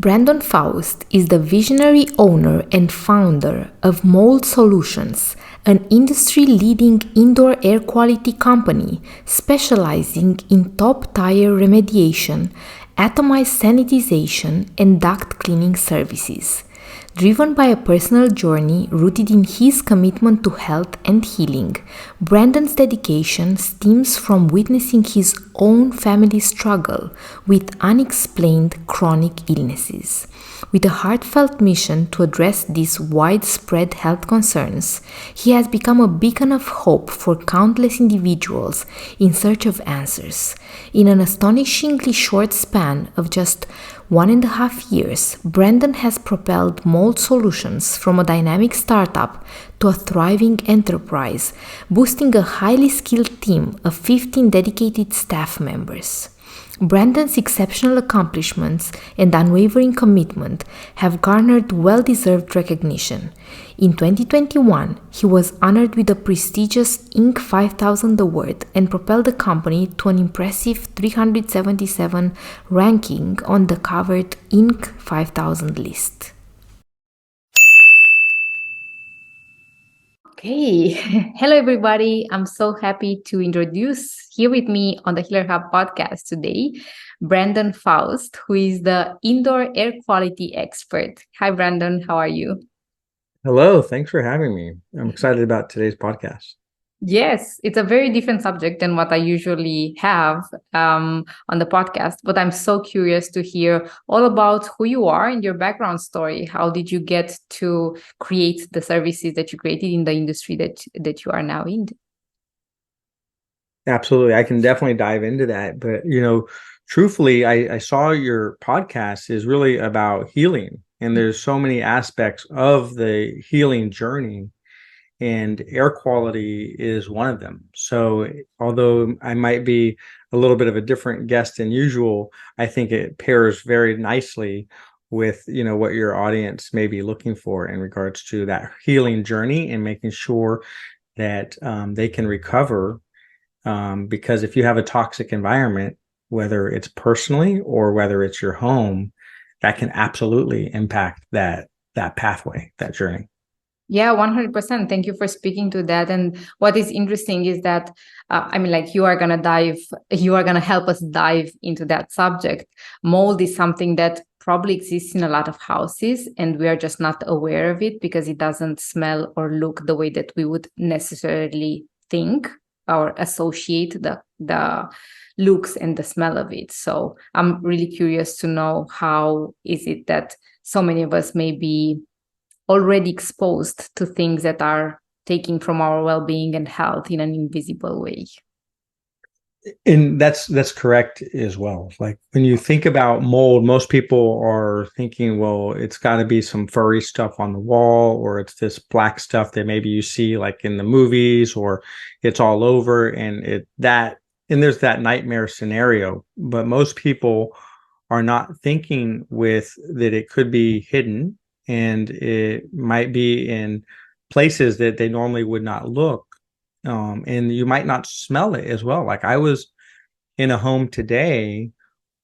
Brandon Faust is the visionary owner and founder of Mold Solutions, an industry-leading indoor air quality company specializing in top-tier remediation, atomized sanitization, and duct cleaning services. Driven by a personal journey rooted in his commitment to health and healing, Brandon's dedication stems from witnessing his own family struggle with unexplained chronic illnesses. With a heartfelt mission to address these widespread health concerns, he has become a beacon of hope for countless individuals in search of answers. In an astonishingly short span of just 1.5 years, Brandon has propelled Mold Solutions from a dynamic startup to a thriving enterprise, boasting a highly skilled team of 15 dedicated staff members. Brandon's exceptional accomplishments and unwavering commitment have garnered well-deserved recognition. In 2021, he was honored with the prestigious Inc. 5000 award and propelled the company to an impressive 377 ranking on the covered Inc. 5000 list. Okay, hello everybody. I'm so happy to introduce here with me on the Healer Hub podcast today, Brandon Faust, who is the indoor air quality expert. Hi, Brandon. How are you? Hello, thanks for having me. I'm excited about today's podcast. Yes, it's a very different subject than what I usually have on the podcast, but I'm so curious to hear all about who you are and your background story. How did you get to create the services that you created in the industry that you are now in? Absolutely. I can definitely dive into that. But, truthfully, I saw your podcast is really about healing. And there's so many aspects of the healing journey, and air quality is one of them. So although I might be a little bit of a different guest than usual, I think it pairs very nicely with, what your audience may be looking for in regards to that healing journey and making sure that they can recover. Because if you have a toxic environment, whether it's personally or whether it's your home, that can absolutely impact that pathway, that journey. Yeah, 100%. Thank you for speaking to that. And what is interesting is that, you are going to help us dive into that subject. Mold is something that probably exists in a lot of houses, and we are just not aware of it because it doesn't smell or look the way that we would necessarily think or associate the looks and the smell of it. So I'm really curious to know, how is it that so many of us may be already exposed to things that are taking from our well-being and health in an invisible way. And that's correct as well. Like when you think about mold, most people are thinking, well, it's got to be some furry stuff on the wall, or it's this black stuff that maybe you see like in the movies, or it's all over, and there's that nightmare scenario. But most people are not thinking with that it could be hidden, and it might be in places that they normally would not look. And you might not smell it as well. Like I was in a home today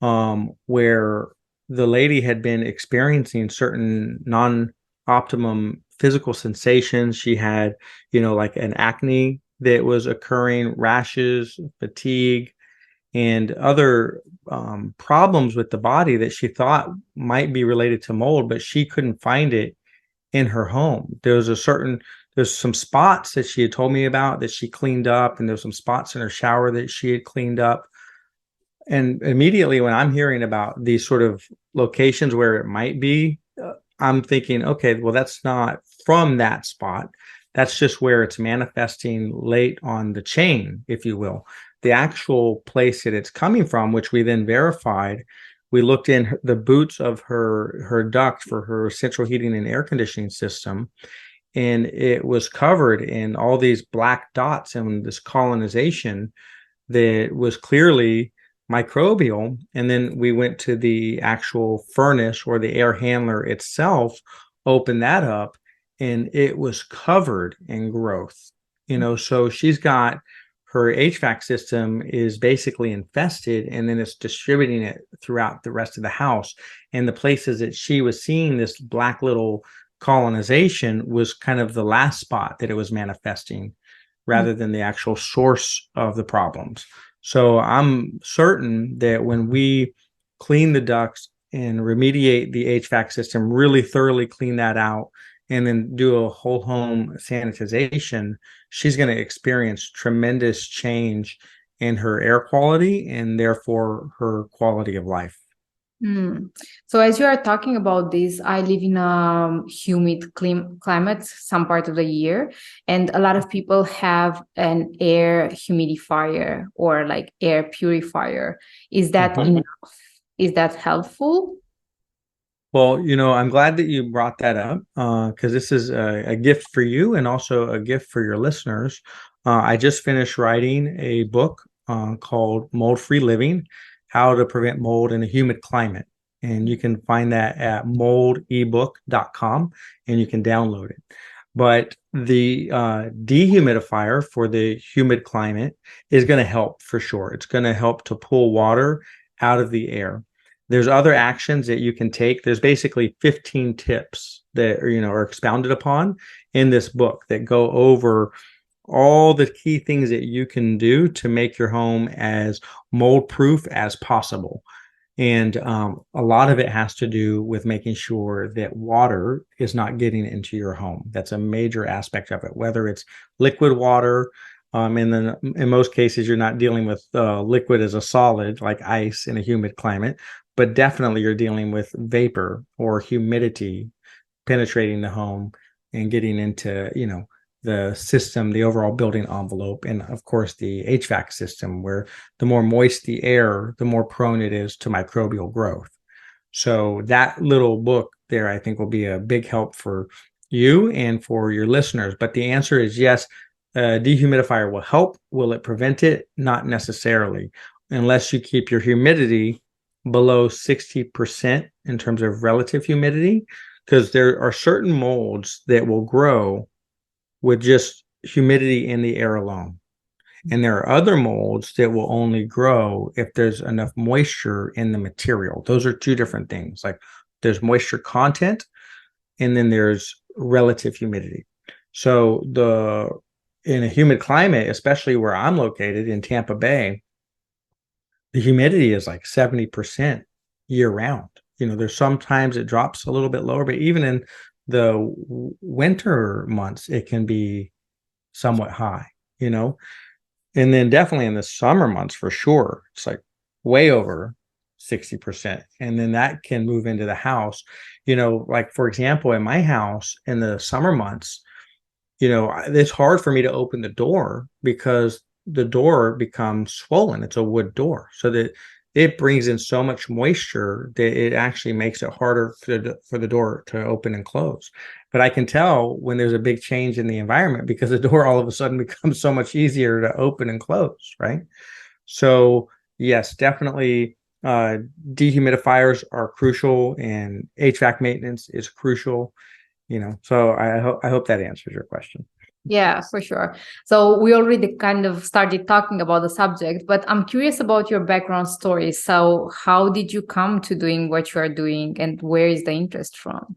where the lady had been experiencing certain non-optimum physical sensations. She had, like an acne that was occurring, rashes, fatigue, and other problems with the body that she thought might be related to mold, but she couldn't find it in her home. There's some spots that she had told me about that she cleaned up, and there's some spots in her shower that she had cleaned up. And immediately when I'm hearing about these sort of locations where it might be, I'm thinking, okay, well, that's not from that spot. That's just where it's manifesting late on the chain, if you will. The actual place that it's coming from, which we then verified, we looked in the boots of her duct for her central heating and air conditioning system, and it was covered in all these black dots and this colonization that was clearly microbial. And then we went to the actual furnace or the air handler itself, opened that up, and it was covered in growth. So she's got her HVAC system is basically infested, and then it's distributing it throughout the rest of the house. And the places that she was seeing this black little colonization was kind of the last spot that it was manifesting rather than the actual source of the problems. So I'm certain that when we clean the ducts and remediate the HVAC system, really thoroughly clean that out, and then do a whole home sanitization, she's going to experience tremendous change in her air quality and therefore her quality of life. So as you are talking about this, I live in a humid climate some part of the year, and a lot of people have an air humidifier or like air purifier. Is that enough? Is that helpful? Well, I'm glad that you brought that up because this is a gift for you and also a gift for your listeners. I just finished writing a book called Mold Free Living: How to Prevent Mold in a Humid Climate. And you can find that at moldebook.com and you can download it. But the dehumidifier for the humid climate is going to help for sure. It's going to help to pull water out of the air. There's other actions that you can take. There's basically 15 tips that are expounded upon in this book that go over all the key things that you can do to make your home as mold proof as possible. And a lot of it has to do with making sure that water is not getting into your home. That's a major aspect of it, whether it's liquid water. And then in most cases, you're not dealing with liquid as a solid like ice in a humid climate, but definitely you're dealing with vapor or humidity penetrating the home and getting into, the system, the overall building envelope, and of course the HVAC system, where the more moist the air, the more prone it is to microbial growth. So that little book there, I think, will be a big help for you and for your listeners. But the answer is yes, a dehumidifier will help. Will it prevent it? Not necessarily, unless you keep your humidity below 60% in terms of relative humidity, because there are certain molds that will grow with just humidity in the air alone. And there are other molds that will only grow if there's enough moisture in the material. Those are two different things. Like there's moisture content and then there's relative humidity. So in a humid climate, especially where I'm located in Tampa Bay, the humidity is like 70% year round. There's sometimes it drops a little bit lower, but even in the winter months, it can be somewhat high, and then definitely in the summer months, for sure, it's like way over 60%. And then that can move into the house, like for example, in my house in the summer months, it's hard for me to open the door because the door becomes swollen. It's a wood door. So that it brings in so much moisture that it actually makes it harder for the door to open and close. But I can tell when there's a big change in the environment because the door all of a sudden becomes so much easier to open and close, right? So yes, definitely dehumidifiers are crucial and HVAC maintenance is crucial, so I hope that answers your question. Yeah, for sure. So we already kind of started talking about the subject, but I'm curious about your background story. So how did you come to doing what you are doing and where is the interest from?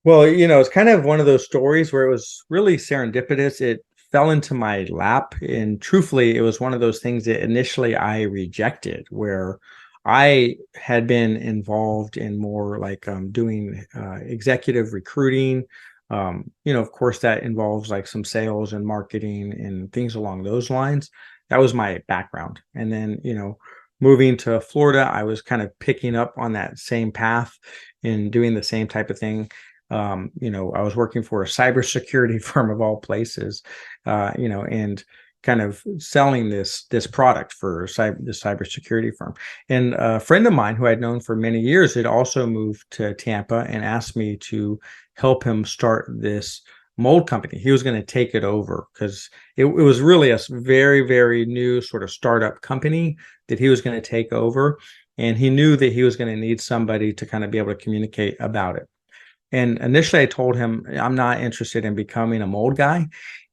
Well, it's kind of one of those stories where it was really serendipitous. It fell into my lap. And truthfully, it was one of those things that initially I rejected, where I had been involved in more like doing executive recruiting. Of course, that involves like some sales and marketing and things along those lines. That was my background. And then, moving to Florida, I was kind of picking up on that same path and doing the same type of thing. I was working for a cybersecurity firm of all places, and kind of selling this product for this cybersecurity firm. And a friend of mine who I'd known for many years had also moved to Tampa and asked me to help him start this mold company. He was going to take it over because it was really a very, very new sort of startup company that he was going to take over. And he knew that he was going to need somebody to kind of be able to communicate about it. And initially I told him I'm not interested in becoming a mold guy.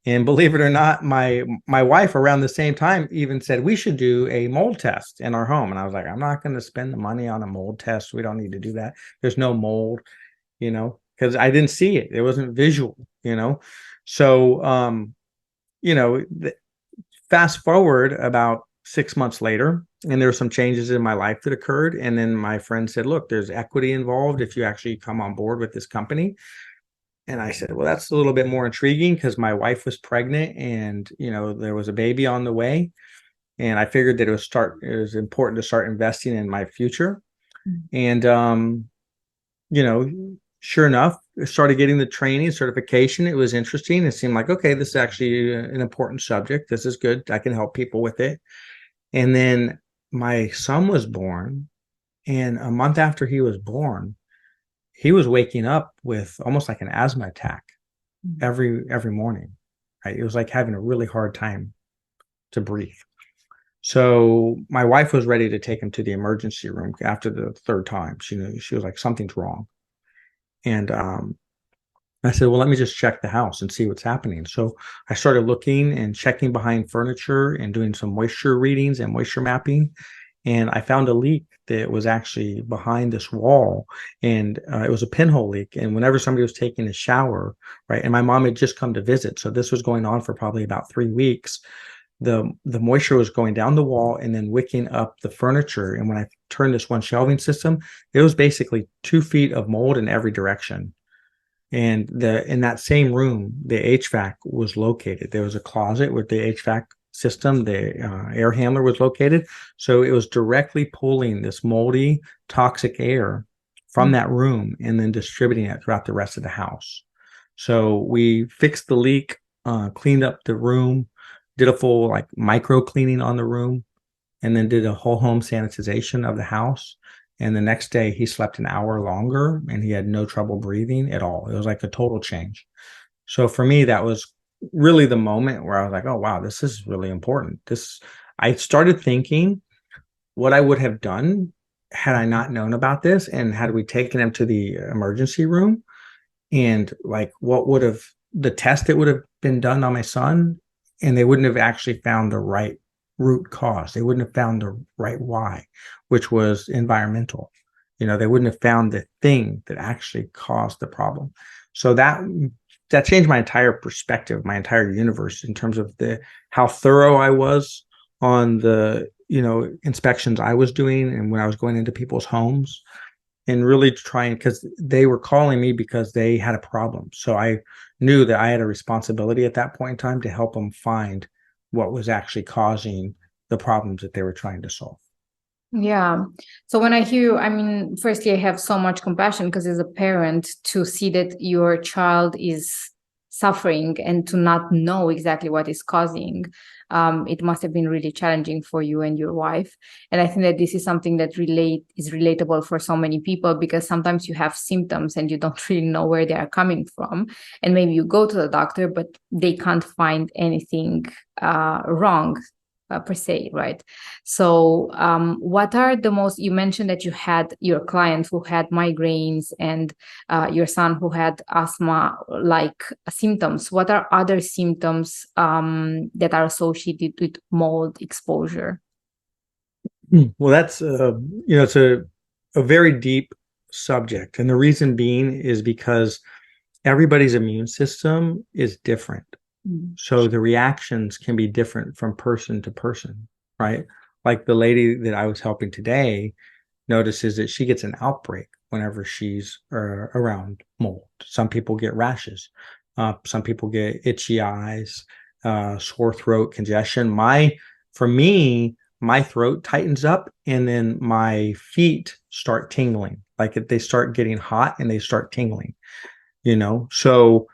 And believe it or not, my wife around the same time even said we should do a mold test in our home. And I was like, I'm not going to spend the money on a mold test. We don't need to do that. There's no mold, because I didn't see it. It wasn't visual, So, fast forward about 6 months later, and there were some changes in my life that occurred. And then my friend said, look, there's equity involved if you actually come on board with this company. And I said, well, that's a little bit more intriguing because my wife was pregnant and, there was a baby on the way. And I figured that it was important to start investing in my future. And, sure enough, I started getting the training certification. It was interesting. It seemed like, okay, this is actually an important subject. This is good. I can help people with it. And then my son was born. And a month after he was born, he was waking up with almost like an asthma attack every morning. Right? It was like having a really hard time to breathe. So my wife was ready to take him to the emergency room after the third time. She was like, something's wrong. And I said, well, let me just check the house and see what's happening. So I started looking and checking behind furniture and doing some moisture readings and moisture mapping. And I found a leak that was actually behind this wall. And it was a pinhole leak. And whenever somebody was taking a shower, right, and my mom had just come to visit, so this was going on for probably about 3 weeks, the moisture was going down the wall and then wicking up the furniture. And when I turned this one shelving system, it was basically 2 feet of mold in every direction. And in that same room, the HVAC was located. There was a closet with the HVAC system. The air handler was located. So it was directly pulling this moldy, toxic air from that room and then distributing it throughout the rest of the house. So we fixed the leak, cleaned up the room, did a full like micro cleaning on the room, and then did a whole home sanitization of the house. And the next day he slept an hour longer and he had no trouble breathing at all. It was like a total change. So for me, that was really the moment where I was like, oh, wow, this is really important. I started thinking what I would have done had I not known about this and had we taken him to the emergency room, and like what would have the test that would have been done on my son, and they wouldn't have actually found the right root cause. They wouldn't have found the right why, which was environmental. They wouldn't have found the thing that actually caused the problem. So that changed my entire perspective, my entire universe in terms of how thorough I was on the inspections I was doing and when I was going into people's homes, and really trying, because they were calling me because they had a problem. So I knew that I had a responsibility at that point in time to help them find what was actually causing the problems that they were trying to solve. Yeah. So when I hear you, I mean, firstly, I have so much compassion because as a parent to see that your child is suffering and to not know exactly what is causing, it must have been really challenging for you and your wife. And I think that this is something that is relatable for so many people, because sometimes you have symptoms and you don't really know where they are coming from. And maybe you go to the doctor, but they can't find anything wrong. Per se, right? So what are the most, you mentioned that you had your client who had migraines and your son who had asthma-like symptoms. What are other symptoms that are associated with mold exposure? Well, that's, it's a very deep subject. And the reason being is because everybody's immune system is different. So the reactions can be different from person to person, right? Like the lady that I was helping today notices that she gets an outbreak whenever she's around mold. Some people get rashes. Some people get itchy eyes, sore throat, congestion. For me, my throat tightens up and then my feet start tingling. Like they start getting hot and they start tingling, So,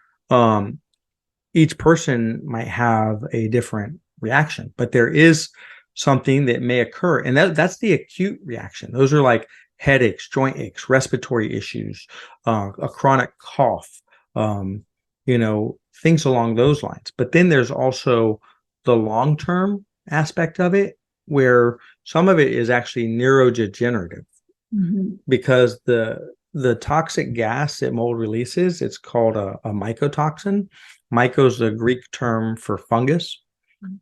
each person might have a different reaction, but there is something that may occur. And that's the acute reaction. Those are like headaches, joint aches, respiratory issues, a chronic cough, things along those lines. But then there's also the long-term aspect of it, where some of it is actually neurodegenerative, because the the toxic gas that mold releases, it's called a mycotoxin. Myco is the Greek term for fungus.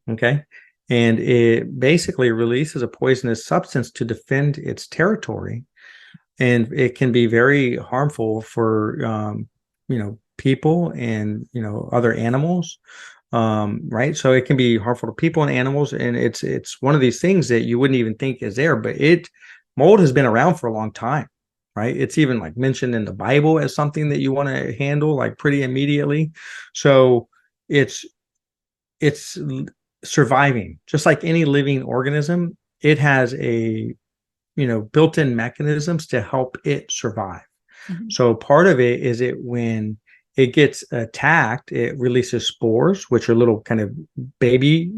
Okay. And it basically releases a poisonous substance to defend its territory. And it can be very harmful for, people and, other animals. Right. So it can be harmful to people and animals. And it's one of these things that you wouldn't even think is there, but mold has been around for a long time. Right. It's even like mentioned in the Bible as something that you want to handle like pretty immediately. So it's surviving just like any living organism. It has a, built-in mechanisms to help it survive. Mm-hmm. So part of it is when it gets attacked, it releases spores, which are little kind of baby,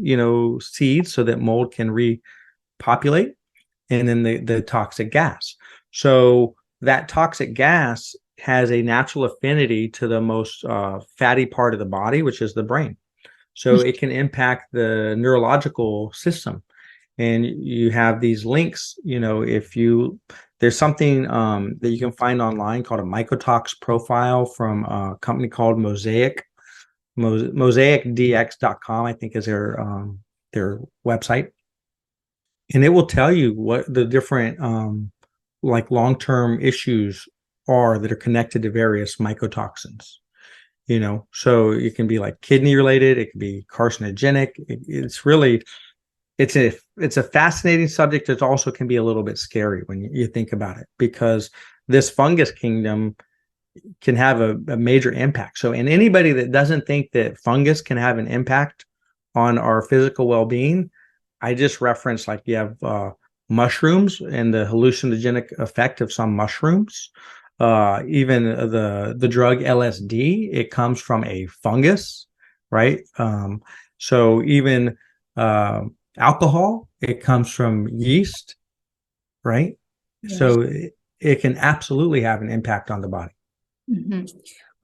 seeds so that mold can repopulate. And then the toxic gas. So that toxic gas has a natural affinity to the most fatty part of the body, which is the brain. So it can impact the neurological system. And you have these links, there's something that you can find online called a mycotox profile from a company called mosaicdx.com, I think is their website. And it will tell you what the different like long-term issues are that are connected to various mycotoxins. So it can be like kidney related, it can be carcinogenic. It's a fascinating subject. It also can be a little bit scary when you think about it, because this fungus kingdom can have a major impact. So, and anybody that doesn't think that fungus can have an impact on our physical well-being, I just referenced like you have mushrooms and the hallucinogenic effect of some mushrooms. Even the drug LSD, it comes from a fungus, right? So even alcohol, it comes from yeast, right? Yes. So it can absolutely have an impact on the body. Mm-hmm.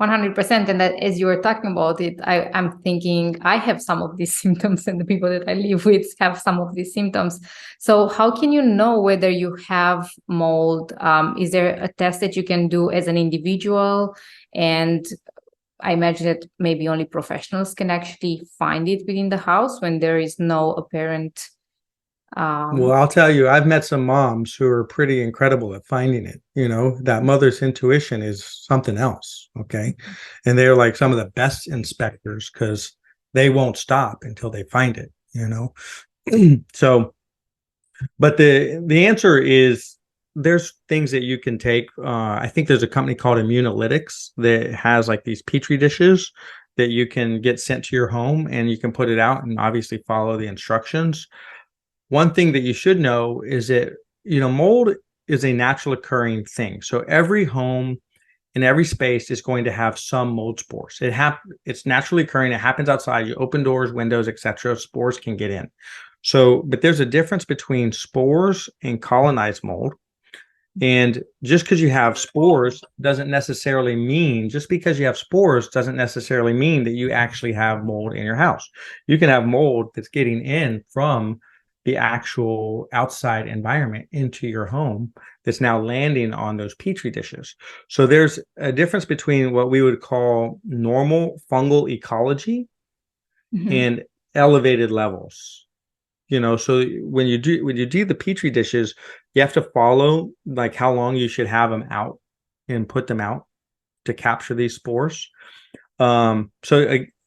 100%. And that as you were talking about it, I'm thinking I have some of these symptoms, and the people that I live with have some of these symptoms. So how can you know whether you have mold? Is there a test that you can do as an individual? And I imagine that maybe only professionals can actually find it within the house when there is no apparent. Well, I'll tell you, I've met some moms who are pretty incredible at finding it. That mother's intuition is something else. Okay. And they're like some of the best inspectors because they won't stop until they find it, So, but the answer is there's things that you can take. I think there's a company called Immunolytics that has like these petri dishes that you can get sent to your home, and you can put it out and obviously follow the instructions. One thing that you should know is that, mold is a natural occurring thing. So every home in every space is going to have some mold spores. It's naturally occurring. It happens outside. You open doors, windows, etc. Spores can get in. So, but there's a difference between spores and colonized mold. And just because you have spores doesn't necessarily mean, just because you have spores doesn't necessarily mean that you actually have mold in your house. You can have mold that's getting in from the actual outside environment into your home that's now landing on those petri dishes. So there's a difference between what we would call normal fungal ecology and elevated levels. So when you do the petri dishes, you have to follow like how long you should have them out and put them out to capture these spores.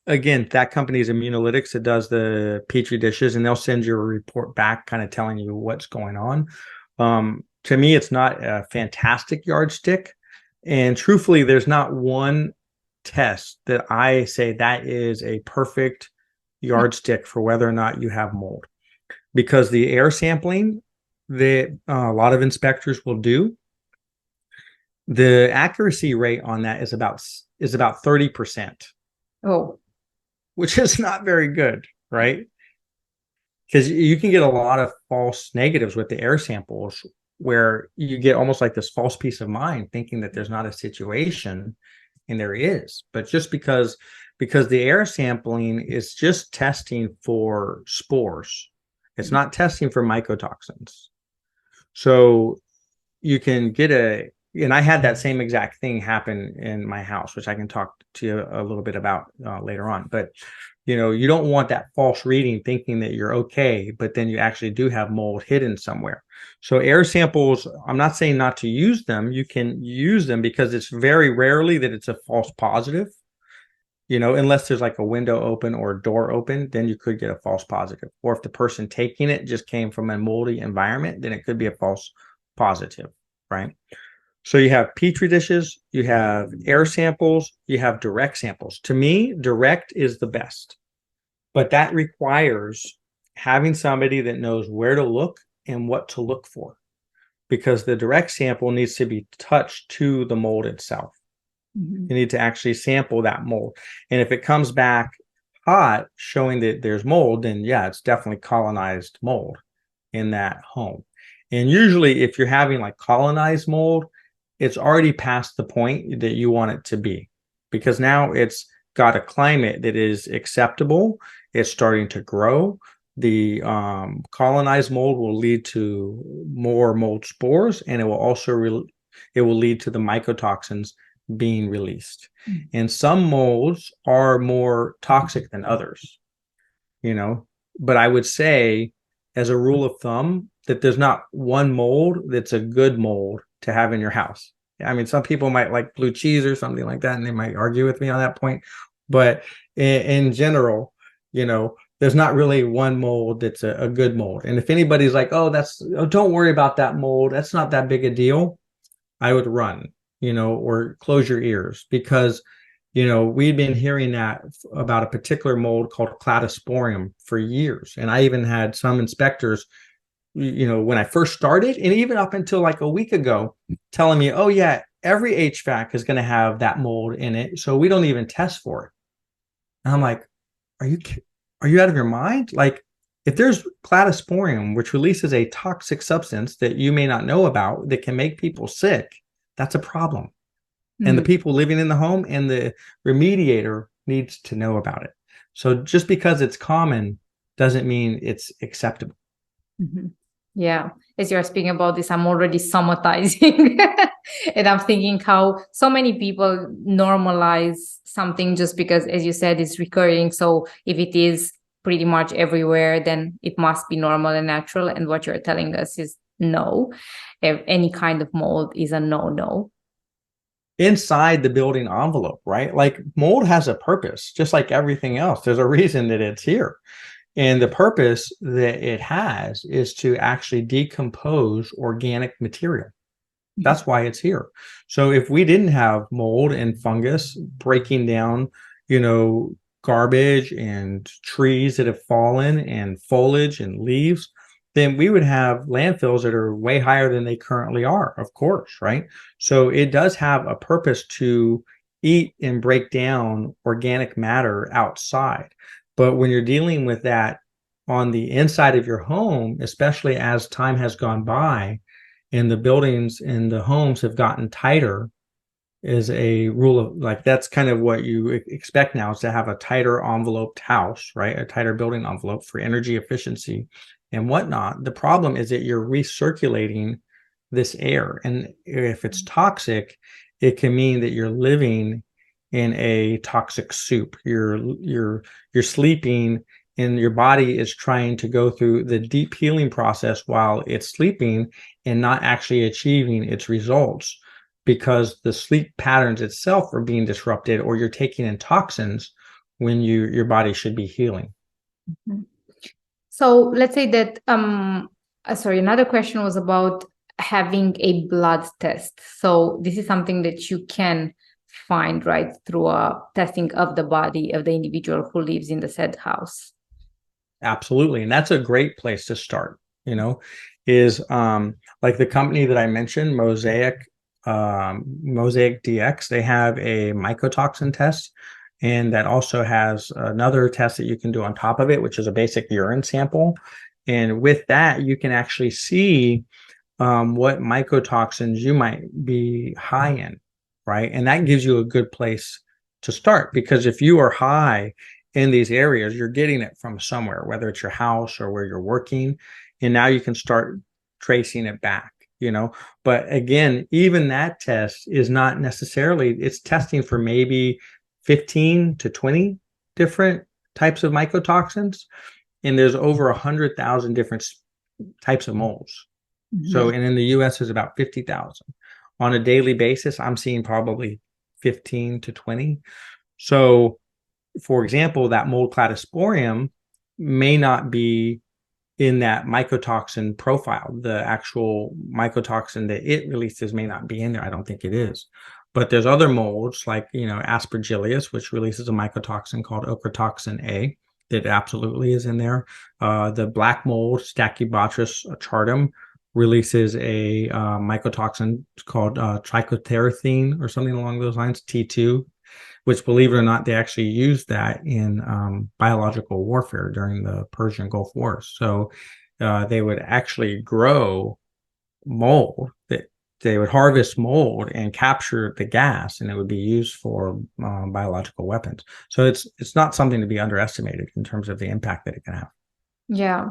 Again, that company is Immunolytics that does the petri dishes, and they'll send you a report back kind of telling you what's going on. To me, it's not a fantastic yardstick. And truthfully, there's not one test that I say that is a perfect yardstick for whether or not you have mold. Because the air sampling that a lot of inspectors will do, the accuracy rate on that is about 30%. Oh. Which is not very good, right? Because you can get a lot of false negatives with the air samples where you get almost like this false peace of mind thinking that there's not a situation, and there is. But just because the air sampling is just testing for spores, it's not testing for mycotoxins. So you can get and I had that same exact thing happen in my house, which I can talk to you a little bit about later on. But you don't want that false reading thinking that you're okay, but then you actually do have mold hidden somewhere. So air samples, I'm not saying not to use them. You can use them because it's very rarely that it's a false positive. Unless there's like a window open or a door open, then you could get a false positive. Or if the person taking it just came from a moldy environment, then it could be a false positive, right? So you have petri dishes, you have air samples, you have direct samples. To me, direct is the best, but that requires having somebody that knows where to look and what to look for, because the direct sample needs to be touched to the mold itself. You need to actually sample that mold. And if it comes back hot, showing that there's mold, then yeah, it's definitely colonized mold in that home. And usually if you're having like colonized mold, it's already past the point that you want it to be, because now it's got a climate that is acceptable. It's starting to grow. The colonized mold will lead to more mold spores, and it will also it will lead to the mycotoxins being released. And some molds are more toxic than others, but I would say as a rule of thumb that there's not one mold that's a good mold to have in your house. I mean, some people might like blue cheese or something like that, and they might argue with me on that point. But in general, there's not really one mold that's a good mold. And if anybody's like, oh, don't worry about that mold, that's not that big a deal, I would run, or close your ears, because, we've been hearing that about a particular mold called cladosporium for years. And I even had some inspectors, when I first started, and even up until like a week ago, telling me, oh yeah, every HVAC is going to have that mold in it, so we don't even test for it. And I'm like, are you out of your mind? Like, if there's cladosporium, which releases a toxic substance that you may not know about that can make people sick, that's a problem. And the people living in the home and the remediator needs to know about it. So just because it's common doesn't mean it's acceptable. Yeah, as you're speaking about this, I'm already somatizing. And I'm thinking how so many people normalize something just because, as you said, it's recurring. So if it is pretty much everywhere, then it must be normal and natural. And what you're telling us is no. If any kind of mold is a no. Inside the building envelope, right? Like, mold has a purpose, just like everything else. There's a reason that it's here. And the purpose that it has is to actually decompose organic material. That's why it's here. So if we didn't have mold and fungus breaking down, garbage and trees that have fallen and foliage and leaves, then we would have landfills that are way higher than they currently are, of course, right? So it does have a purpose to eat and break down organic matter outside. But when you're dealing with that on the inside of your home, especially as time has gone by and the buildings and the homes have gotten tighter, is a rule of, like, that's kind of what you expect now, is to have a tighter enveloped house, right? A tighter building envelope for energy efficiency and whatnot. The problem is that you're recirculating this air. And if it's toxic, it can mean that you're living in a toxic soup. You're sleeping, and your body is trying to go through the deep healing process while it's sleeping and not actually achieving its results, because the sleep patterns itself are being disrupted, or you're taking in toxins when your body should be healing. So let's say that another question was about having a blood test. So this is something that you can find, right, through a testing of the body of the individual who lives in the said house. Absolutely. And that's a great place to start, is like the company that I mentioned, Mosaic DX, they have a mycotoxin test. And that also has another test that you can do on top of it, which is a basic urine sample. And with that, you can actually see what mycotoxins you might be high in, right? And that gives you a good place to start, because if you are high in these areas, you're getting it from somewhere, whether it's your house or where you're working. And now you can start tracing it back. But again, even that test is not necessarily, it's testing for maybe 15 to 20 different types of mycotoxins, and there's over 100,000 different types of molds. So, and in the US is about 50,000. On a daily basis, I'm seeing probably 15 to 20. So, for example, that mold cladosporium may not be in that mycotoxin profile. The actual mycotoxin that it releases may not be in there. I don't think it is. But there's other molds like, Aspergillus, which releases a mycotoxin called ochratoxin A that absolutely is in there. The black mold, Stachybotrys chartum, releases a mycotoxin called trichoterathine or something along those lines, T2, which, believe it or not, they actually used that in biological warfare during the Persian Gulf Wars. So they would actually grow mold, that they would harvest mold and capture the gas, and it would be used for biological weapons. So it's not something to be underestimated in terms of the impact that it can have. Yeah.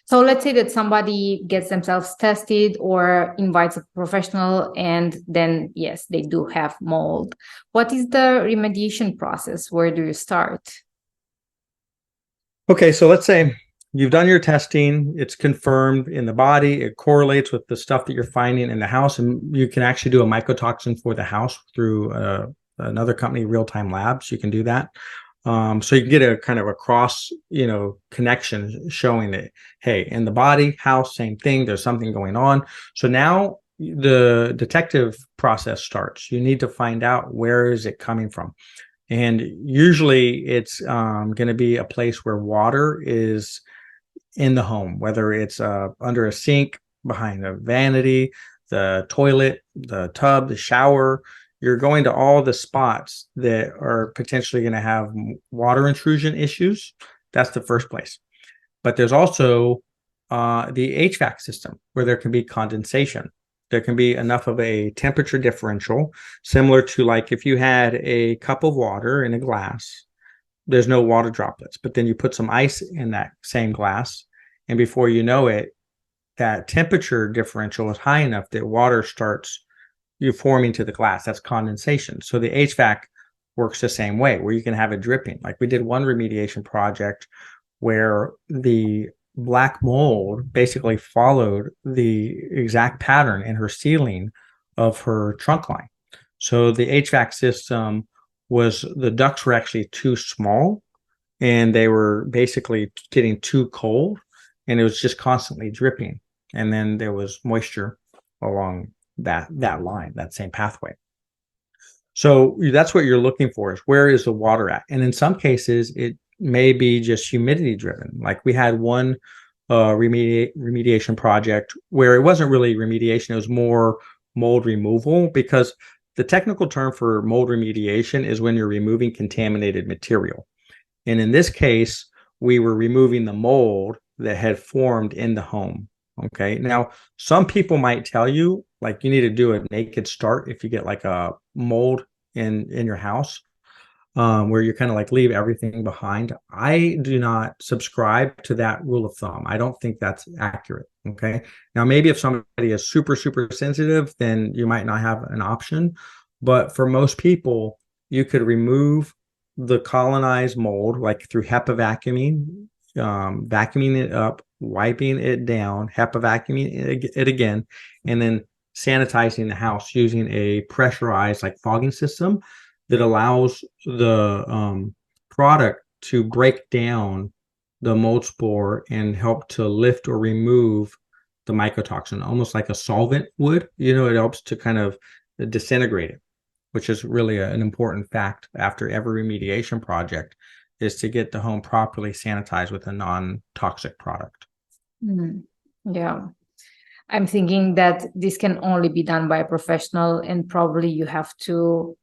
So let's say that somebody gets themselves tested or invites a professional, and then, yes, they do have mold. What is the remediation process? Where do you start? Okay, so let's say you've done your testing, it's confirmed in the body, it correlates with the stuff that you're finding in the house, and you can actually do a mycotoxin for the house through another company, Real Time Labs. You can do that. So you can get a kind of a cross, connection showing that, hey, in the body, house, same thing, there's something going on. So now the detective process starts. You need to find out, where is it coming from? And usually it's going to be a place where water is in the home, whether it's under a sink, behind a vanity, the toilet, the tub, the shower. You're going to all the spots that are potentially going to have water intrusion issues. That's the first place. But there's also the HVAC system, where there can be condensation. There can be enough of a temperature differential, similar to like if you had a cup of water in a glass, there's no water droplets, but then you put some ice in that same glass, and before you know it, that temperature differential is high enough that water starts forming to the glass. That's condensation. So the HVAC works the same way, where you can have it dripping. Like we did one remediation project where the black mold basically followed the exact pattern in her ceiling of her trunk line. So the HVAC system the ducts were actually too small, and they were basically getting too cold, and it was just constantly dripping. And then there was moisture along that line, that same pathway. So that's what you're looking for, is where is the water at? And in some cases, it may be just humidity driven. Like we had one remediation project where it wasn't really remediation, it was more mold removal, because the technical term for mold remediation is when you're removing contaminated material. And in this case, we were removing the mold that had formed in the home. Okay. Now, some people might tell you, like, you need to do a naked start if you get like a mold in your house, where you kind of like leave everything behind. I do not subscribe to that rule of thumb. I don't think that's accurate. Okay. Now, maybe if somebody is super, super sensitive, then you might not have an option. But for most people, you could remove the colonized mold like through HEPA vacuuming, vacuuming it up, wiping it down, HEPA vacuuming it again, and then sanitizing the house using a pressurized like fogging system that allows the product to break down the mold spore and help to lift or remove the mycotoxin, almost like a solvent would. It helps to kind of disintegrate it, which is really an important fact after every remediation project, is to get the home properly sanitized with a non-toxic product. Yeah. I'm thinking that this can only be done by a professional, and probably you have to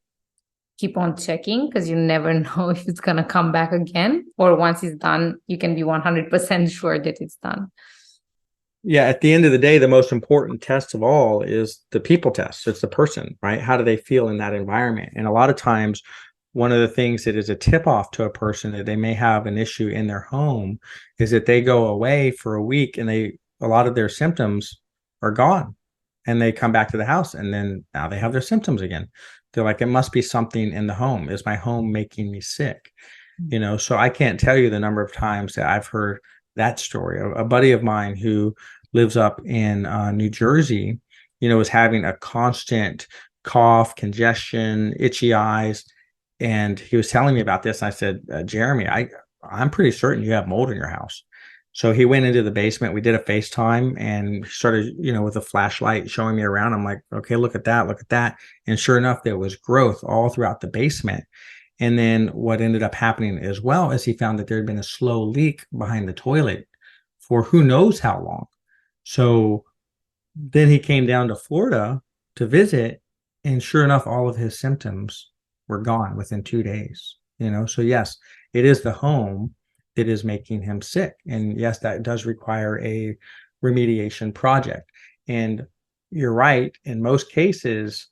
keep on checking, because you never know if it's going to come back again, or once it's done, you can be 100% sure that it's done. Yeah, at the end of the day, the most important test of all is the people test. It's the person, right? How do they feel in that environment? And a lot of times, one of the things that is a tip-off to a person that they may have an issue in their home is that they go away for a week and a lot of their symptoms are gone. and they come back to the house, and then now they have their symptoms again. They're like, it must be something in the home. Is my home making me sick? So I can't tell you the number of times that I've heard that story. A buddy of mine who lives up in New Jersey, was having a constant cough, congestion, itchy eyes. And he was telling me about this. And I said, Jeremy, I'm pretty certain you have mold in your house. So he went into the basement. We did a FaceTime and started, with a flashlight showing me around. I'm like, okay, look at that, look at that. And sure enough, there was growth all throughout the basement. And then what ended up happening as well is he found that there had been a slow leak behind the toilet for who knows how long. So then he came down to Florida to visit, and sure enough, all of his symptoms were gone within 2 days. So yes, it is the home that is making him sick. And yes, that does require a remediation project. And you're right, in most cases,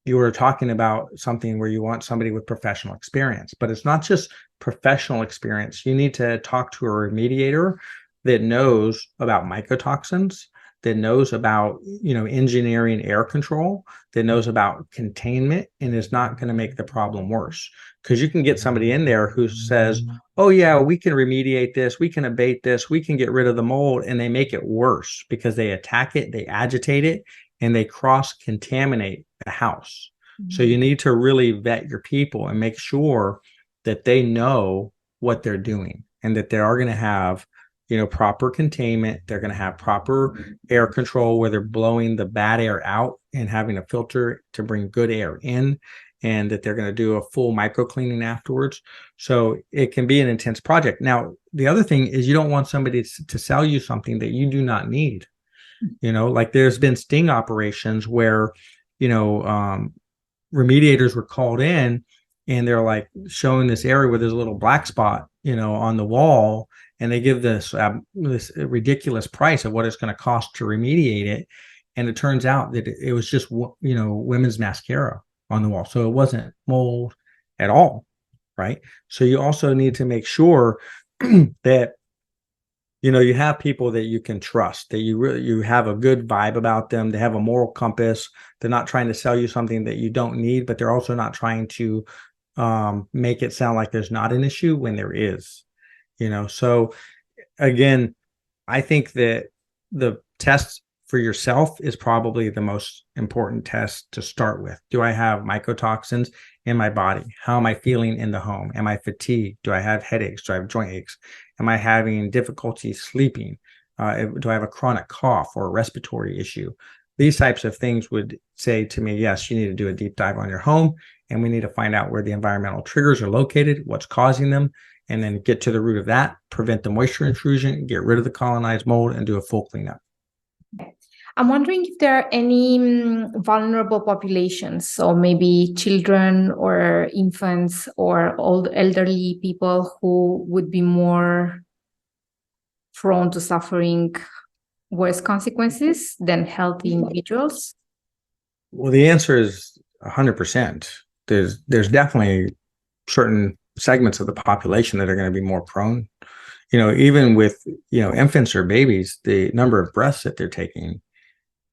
you were talking about something where you want somebody with professional experience, but it's not just professional experience. You need to talk to a remediator that knows about mycotoxins, that knows about, engineering air control, that knows about containment, and is not going to make the problem worse. Because you can get somebody in there who says, oh yeah, we can remediate this, we can abate this, we can get rid of the mold, and they make it worse because they attack it, they agitate it, and they cross-contaminate the house. So you need to really vet your people and make sure that they know what they're doing and that they are going to have, proper containment. They're going to have proper air control where they're blowing the bad air out and having a filter to bring good air in, and that they're going to do a full micro cleaning afterwards. So it can be an intense project. Now, the other thing is you don't want somebody to sell you something that you do not need. Like there's been sting operations where, remediators were called in and they're like showing this area where there's a little black spot, on the wall, and they give this ridiculous price of what it's going to cost to remediate it. And it turns out that it was just, women's mascara on the wall. So it wasn't mold at all. Right. So you also need to make sure that you have people that you can trust, that you have a good vibe about them. They have a moral compass. They're not trying to sell you something that you don't need, but they're also not trying to make it sound like there's not an issue when there is. So again, I think that the test for yourself is probably the most important test to start with. Do I have mycotoxins in my body? How am I feeling in the home? Am I fatigued? Do I have headaches? Do I have joint aches? Am I having difficulty sleeping? Do I have a chronic cough or a respiratory issue? These types of things would say to me, yes, you need to do a deep dive on your home, and we need to find out where the environmental triggers are located, what's causing them, and then get to the root of that, prevent the moisture intrusion, get rid of the colonized mold, and do a full cleanup. I'm wondering if there are any vulnerable populations, so maybe children or infants or old elderly people who would be more prone to suffering worse consequences than healthy individuals. Well, the answer is 100%. There's definitely certain segments of the population that are going to be more prone. Even with, infants or babies, the number of breaths that they're taking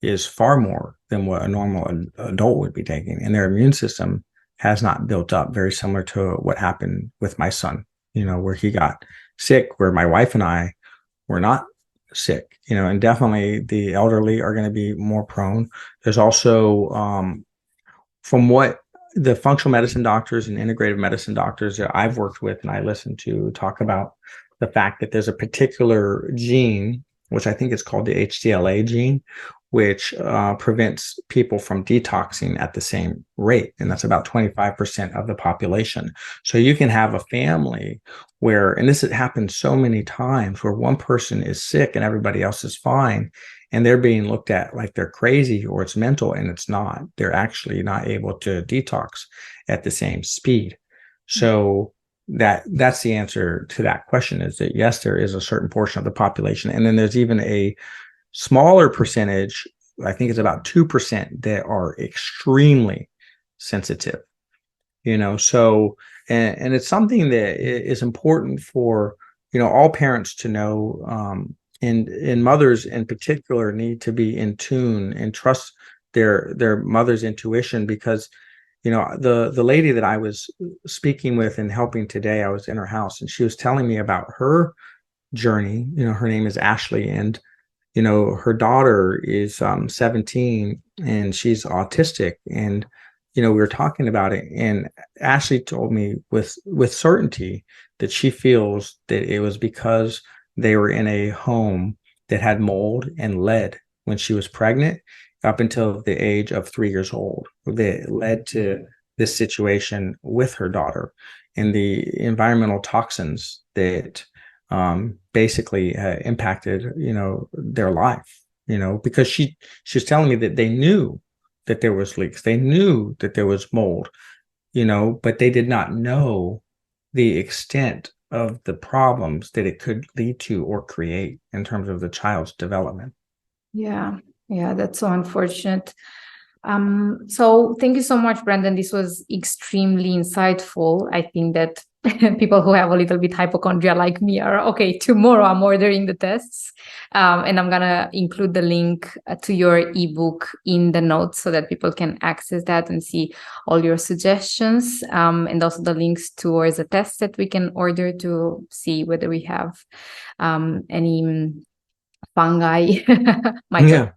is far more than what a normal adult would be taking. And their immune system has not built up, very similar to what happened with my son, where he got sick, where my wife and I were not sick, and definitely the elderly are going to be more prone. There's also, from what the functional medicine doctors and integrative medicine doctors that I've worked with and I listen to talk about the fact that there's a particular gene, which I think is called the HTLA gene, which prevents people from detoxing at the same rate. And that's about 25% of the population. So you can have a family where, and this has happened so many times, where one person is sick and everybody else is fine, and they're being looked at like they're crazy or it's mental, and it's not. They're actually not able to detox at the same speed. So that's the answer to that question, is that yes, there is a certain portion of the population. And then there's even a smaller percentage, I think it's about 2%, that are extremely sensitive, so, and it's something that is important for, all parents to know, and mothers in particular need to be in tune and trust their mother's intuition, because the lady that I was speaking with and helping today, I was in her house and she was telling me about her journey. Her name is Ashley, and her daughter is 17 and she's autistic. And we were talking about it, and Ashley told me with certainty that she feels that it was because they were in a home that had mold and lead when she was pregnant up until the age of 3 years old, that led to this situation with her daughter, and the environmental toxins that basically impacted their life, because she was telling me that they knew that there was leaks, they knew that there was mold, but they did not know the extent of the problems that it could lead to or create in terms of the child's development. Yeah, that's so unfortunate. So thank you so much, Brandon. This was extremely insightful. I think that people who have a little bit hypochondria like me are okay. Tomorrow I'm ordering the tests, and I'm gonna include the link to your ebook in the notes so that people can access that and see all your suggestions, and also the links towards the tests that we can order to see whether we have any fungi Yeah.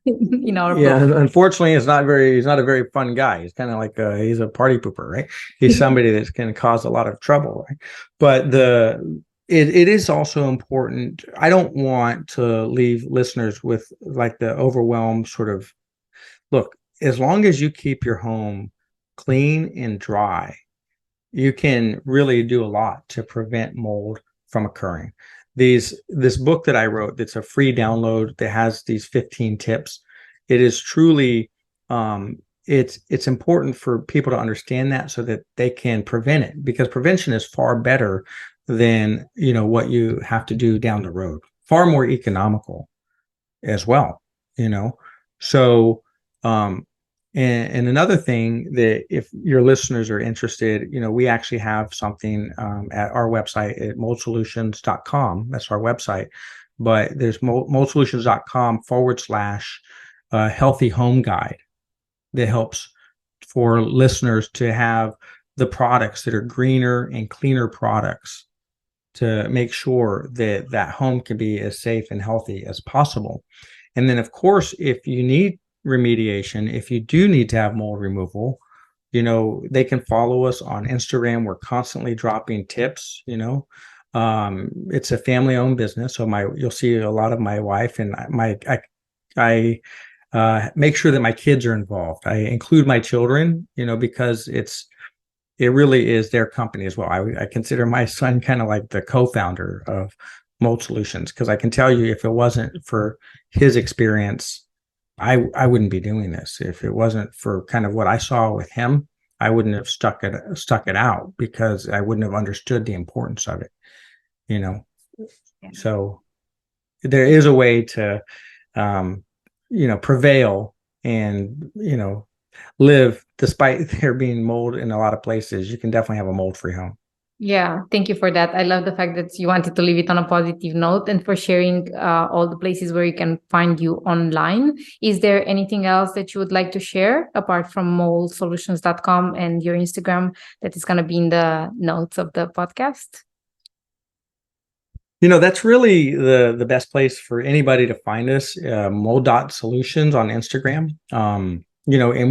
in our Yeah, blood. unfortunately, he's not a very fun guy. He's kind of like he's a party pooper, right? He's somebody that's going to cause a lot of trouble, right? But it is also important. I don't want to leave listeners with like the overwhelmed sort of look. As long as you keep your home clean and dry, you can really do a lot to prevent mold from occurring. This book that I wrote, that's a free download that has these 15 tips. It is truly it's important for people to understand that so that they can prevent it, because prevention is far better than what you have to do down the road. Far more economical as well, So and another thing that if your listeners are interested, we actually have something at our website at moldsolutions.com. That's our website. But there's moldsolutions.com / healthy home guide that helps for listeners to have the products that are greener and cleaner products to make sure that that home can be as safe and healthy as possible. And then, of course, if you need remediation, if you do need to have mold removal, they can follow us on Instagram. We're constantly dropping tips. It's a family-owned business, so you'll see a lot of my wife and I make sure that my kids are involved. I include my children, because it really is their company as well. I consider my son kind of like the co-founder of Mold Solutions, because I can tell you, if it wasn't for his experience, I wouldn't be doing this. If it wasn't for kind of what I saw with him, I wouldn't have stuck it out, because I wouldn't have understood the importance of it. Yeah. So there is a way to prevail and live despite there being mold in a lot of places. You can definitely have a mold-free home. Yeah, thank you for that. I love the fact that you wanted to leave it on a positive note, and for sharing all the places where you can find you online. Is there anything else that you would like to share apart from moldsolutions.com and your Instagram that is going to be in the notes of the podcast? That's really the best place for anybody to find us, mold.solutions on Instagram. And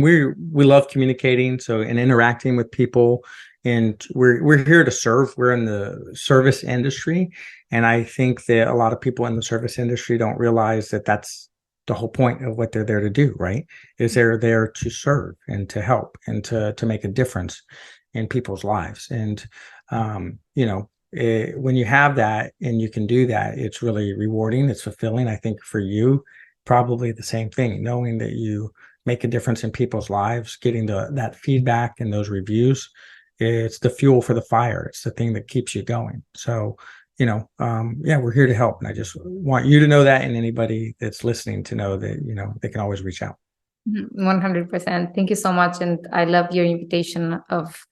we love communicating, and interacting with people. And we're here to serve. We're in the service industry, and I think that a lot of people in the service industry don't realize that that's the whole point of what they're there to do. Right? Is they're there to serve and to help and to make a difference in people's lives. And when you have that and you can do that, it's really rewarding. It's fulfilling. I think for you, probably the same thing, knowing that you make a difference in people's lives, getting that feedback and those reviews. It's the fuel for the fire. It's the thing that keeps you going. So, we're here to help. And I just want you to know that, and anybody that's listening to know that, they can always reach out. 100%. Thank you so much. And I love your invitation of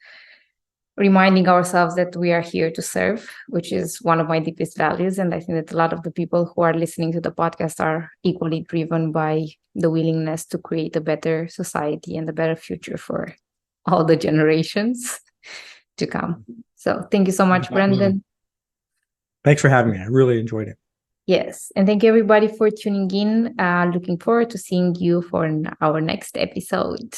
reminding ourselves that we are here to serve, which is one of my deepest values. And I think that a lot of the people who are listening to the podcast are equally driven by the willingness to create a better society and a better future for all the generations to come. So thank you so much, Brandon. Thanks for having me. I really enjoyed it. Yes. And thank you everybody for tuning in. Looking forward to seeing you for our next episode.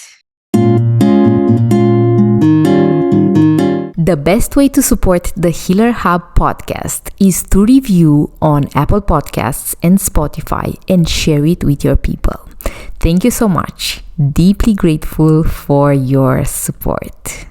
The best way to support the Healer Hub podcast is to review on Apple Podcasts and Spotify and share it with your people. Thank you so much. Deeply grateful for your support.